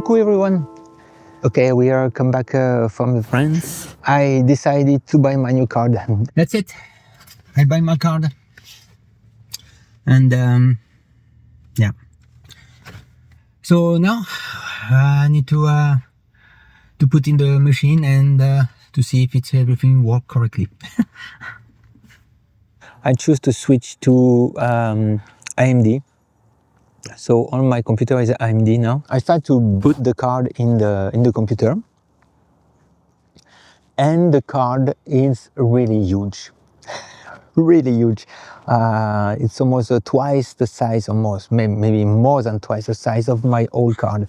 Coucou everyone. Okay, we are come back from France. I decided to buy my new card. That's it. I buy my card. And yeah. So now I need to put in the machine and to see if it's everything work correctly. I choose to switch to AMD. So on my computer is AMD now. I start to put the card in the computer, and the card is really huge, really huge. It's almost twice the size, almost maybe more than twice the size of my old card.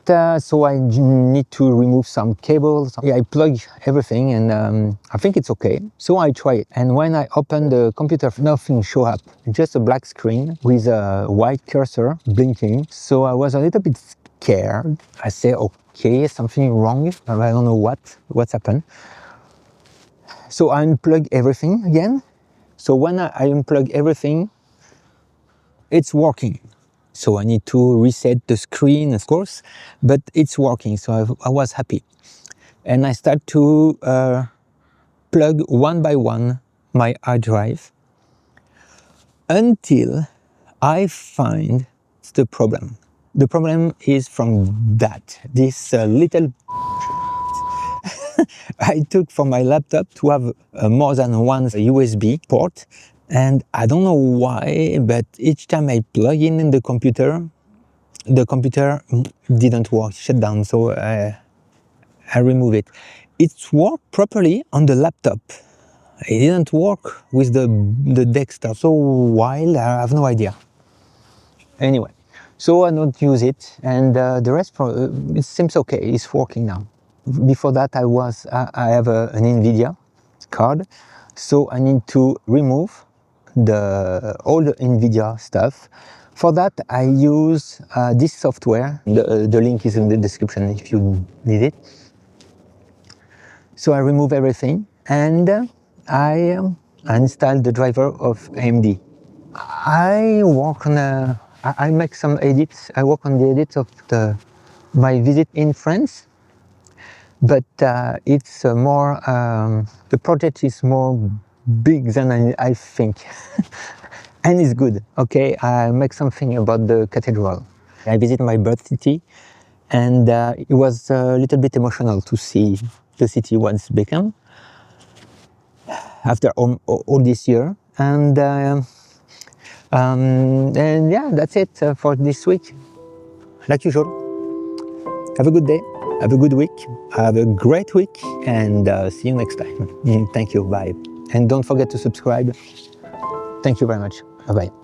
So I need to remove some cables. Yeah, I plug everything, and I think it's okay. So I try it, and when I open the computer, nothing show up, just a black screen with a white cursor blinking. So I was a little bit scared. I say, okay, something wrong. I don't know what's happened. So I unplug everything again. So when I unplug everything, it's working. So I need to reset the screen, of course, but it's working, so I was happy. And I start to plug one by one my hard drive until I find the problem. The problem is from this little I took for my laptop to have more than one USB port. And I don't know why, but each time I plug in the computer didn't work, shut down, so I remove it. It worked properly on the laptop. It didn't work with the desktop. So why? I have no idea. Anyway, so I don't use it, and the rest, it seems okay, it's working now. Before that, I have an NVIDIA card, so I need to remove all the NVIDIA stuff. For that, I use this software. The link is in the description if you need it. So I remove everything, and I install the driver of AMD. I work on I make some edits. I work on the edits of my visit in France, but it's more the project is more big than I think. And it's good. Okay, I make something about the cathedral. I visit my birth city, and it was a little bit emotional to see the city once become after all this year. And yeah, that's it for this week. Like usual, have a good day, have a good week, have a great week, and see you next time. Thank you, bye. And don't forget to subscribe. Thank you very much. Bye-bye.